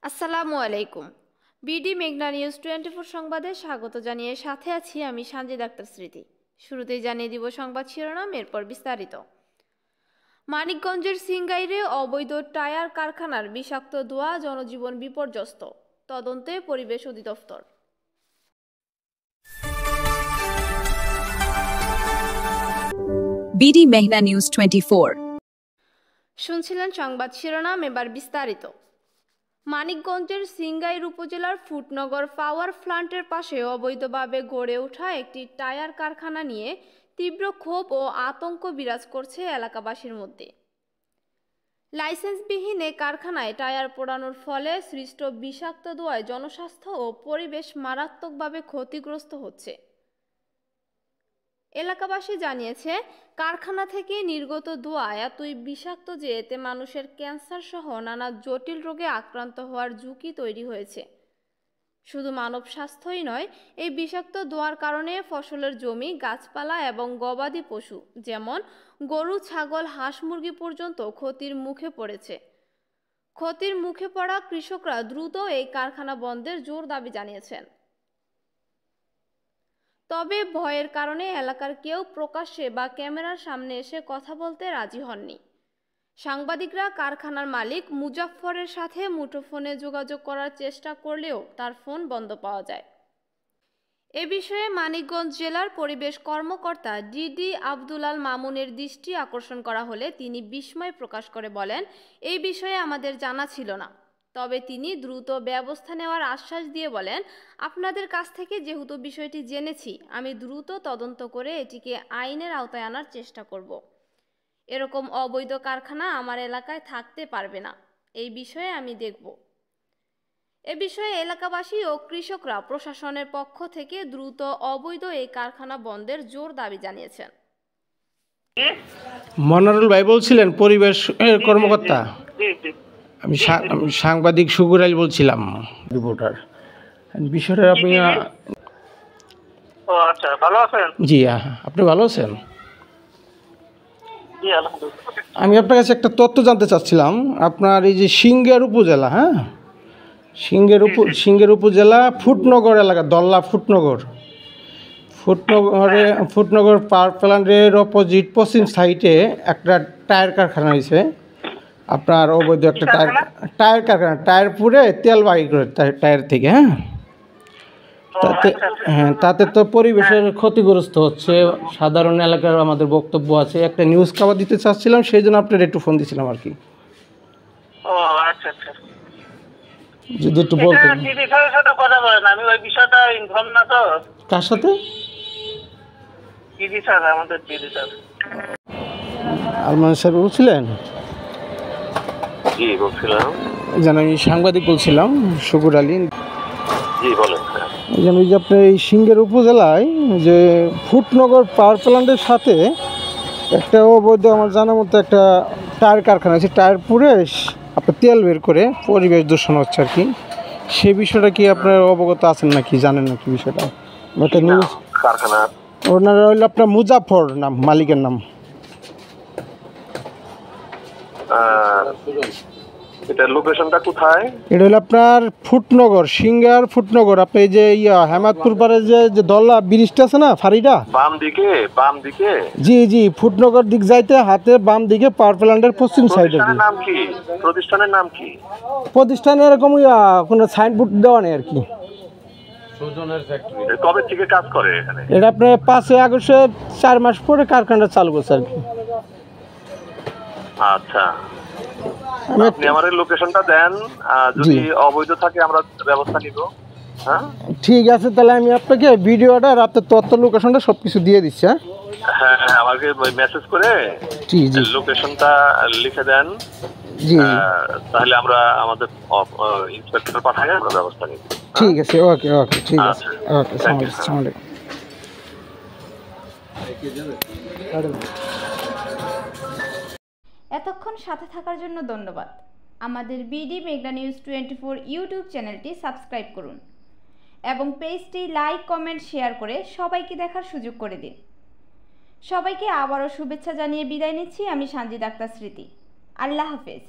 আসসালামু আলাইকুম। বিডি মেঘনা নিউজ 24 সংবাদে স্বাগত জানিয়ে সাথে আছি আমি সানজিদ আক্তার স্মৃতি। শুরুতেই জানিয়ে দিব সংবাদ শিরোনাম, এরপর বিস্তারিত। মানিকগঞ্জের সিংগাইরে অবৈধ টায়ার কারখানার বিষাক্ত ধোঁয়া, জনজীবন বিপর্যস্ত, তদন্তে পরিবেশ অধিদপ্তর। বিডি মেঘনা নিউজ 24। শুনছিলেন সংবাদ শিরোনাম, এবার বিস্তারিত। মানিকগঞ্জের সিংগাইর উপজেলার ফুটনগর পাওয়ার প্ল্যান্টের পাশে অবৈধভাবে গড়ে ওঠা একটি টায়ার কারখানা নিয়ে তীব্র ক্ষোভ ও আতঙ্ক বিরাজ করছে এলাকাবাসীর মধ্যে। লাইসেন্সবিহীন এই কারখানায় টায়ার পোড়ানোর ফলে সৃষ্ট বিষাক্ত ধোঁয়ায় জনস্বাস্থ্য ও পরিবেশ মারাত্মকভাবে ক্ষতিগ্রস্ত হচ্ছে। এলাকাবাসী জানিয়েছে, কারখানা থেকে নির্গত ধোঁয়া এতই বিষাক্ত যে এতে মানুষের ক্যান্সার সহ নানা জটিল রোগে আক্রান্ত হওয়ার ঝুঁকি তৈরি হয়েছে। শুধু মানব স্বাস্থ্যই নয়, এই বিষাক্ত ধোঁয়ার কারণে ফসলের জমি, গাছপালা এবং গবাদি পশু যেমন গরু, ছাগল, হাঁস, মুরগি পর্যন্ত ক্ষতির মুখে পড়েছে। ক্ষতির মুখে পড়া কৃষকরা দ্রুত এই কারখানা বন্ধের জোর দাবি জানিয়েছেন। তবে ভয়ের কারণে এলাকার কেউ প্রকাশ্যে বা ক্যামেরার সামনে এসে কথা বলতে রাজি হননি। সাংবাদিকরা কারখানার মালিক মুজাফফরের সাথে মুঠোফোনে যোগাযোগ করার চেষ্টা করলেও তার ফোন বন্ধ পাওয়া যায়। এ বিষয়ে মানিকগঞ্জ জেলার পরিবেশ কর্মকর্তা ডিডি আব্দুল আল মামুনের দৃষ্টি আকর্ষণ করা হলে তিনি বিস্ময় প্রকাশ করে বলেন, এই বিষয়ে আমাদের জানা ছিল না। তবে তিনি দ্রুত ব্যবস্থা নেওয়ার আশ্বাস দিয়ে বলেন, আপনাদের কাছ থেকে যেহেতু বিষয়টি জেনেছি, আমি দ্রুত তদন্ত করে এটিকে আইনের আওতায় আনার চেষ্টা করব। এরকম অবৈধ কারখানা আমার এলাকায় থাকতে পারবে না, এই বিষয়ে আমি দেখব। এ বিষয়ে এলাকাবাসী ও কৃষকরা প্রশাসনের পক্ষ থেকে দ্রুত অবৈধ এই কারখানা বন্ধের জোর দাবি জানিয়েছেন। মনারুল ভাই বলছিলেন, পরিবেশ কর্মকর্তা? আমি সাংবাদিক শুকুর আলী বলছিলাম, রিপোর্টার। বিষয়টা আপনি আচ্ছা, ভালো আছেন? জি, আপনি ভালো আছেন? আমি আপনার কাছে একটা তথ্য জানতে চাচ্ছিলাম। আপনার এই যে সিংহের উপজেলা, সিংহের উপজেলা ফুটনগর এলাকা, দল্লা ফুটনগর পাওয়ার প্ল্যান্টের অপোজিট পশ্চিম সাইডে একটা টায়ার কারখানা হয়েছে। আপনার অবৈধ একটা টায়ার কারখানা, টায়ার পুড়ে তেল বাড়ি করে টায়ার থেকে। তাতে তো পরিবেশের ক্ষতিগ্রস্ত হচ্ছে। সাধারণ এলাকার আমাদের বক্তব্য আছে, একটা নিউজ কভার দিতে চাচ্ছিলাম, সেই জন্য আপনার একটু ফোন দিয়েছিলাম আর কি। যদি একটু বলতেন। আমি ওই বিষয়টা ইনফর্ম না তো। কার সাথে? আমাদের আলমান স্যার বলছিলেন? জি বলছিলাম। যেন আমি সাংবাদিক বলছিলাম, শুকুর আলী। জি বলেন। যেন এই যে আপনার এই সিংহের উপজেলায় যে ফুটনগর পাওয়ার প্ল্যান্টের সাথে একটা অবৈধ, আমার জানার মতো একটা টায়ার কারখানা আছে। টায়ার পুড়ে আপনার তেল বের করে পরিবেশ দূষণ হচ্ছে আর কি। সে বিষয়টা কি আপনার অবগত আছেন নাকি, জানেন নাকি বিষয়টা? একটা নিউজ কারখানা, ওনারা হইল আপনার মুজাফফর নাম, মালিকের নাম। এটা লোকেশনটা কোথায়? এটা হলো আপনার ফুটনগর, সিংহার ফুটনগর। আপনি এই যে হেমাদপুর পারে যে দল্লা ব্রিজটা আছে না, ফাঁড়িটা, বাম দিকে। জি, ফুটনগর দিক যাইতে হাতে বাম দিকে পাওয়ার প্ল্যান্টের পশ্চিম সাইডে। প্রতিষ্ঠানের নাম কি? প্রতিষ্ঠানে এরকম কোনো সাইনবোর্ড দেওয়া নেই আর কি। কবে থেকে কাজ করে এখানে? এটা আপনার 5 আগস্টের 4 মাস পরে কারখানাটা চালু করছে আর কি। আচ্ছা, আপনি আমাদের লোকেশনটা দেন, যদি অবৈধ থাকে আমরা ব্যবস্থা নিব। ঠিক আছে, তাহলে আমি আপনাকে ভিডিওটা, আপনার তথ্য, লোকেশনটা সবকিছু দিয়ে দিচ্ছি। হ্যাঁ, আমাকে মেসেজ করে লোকেশনটা লিখে দেন। জি, তাহলে আমরা আমাদের ইন্সপেক্টর পাঠাই, আমরা ব্যবস্থা নিব। ঠিক আছে, ওকে, ঠিক আছে, ওকে, আসসালামু আলাইকুম। এতক্ষণ সাথে থাকার জন্য ধন্যবাদ। আমাদের বিডি মেঘনা নিউজ 24 ইউটিউব চ্যানেলটি সাবস্ক্রাইব করুন এবং পেজটি লাইক, কমেন্ট, শেয়ার করে সবাইকে দেখার সুযোগ করে দিন। সবাইকে আবারও শুভেচ্ছা জানিয়ে বিদায় নিচ্ছি আমি সানজিদ আক্তার স্মৃতি। আল্লাহ হাফেজ।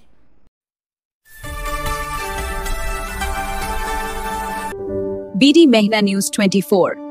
BD Mehna News 24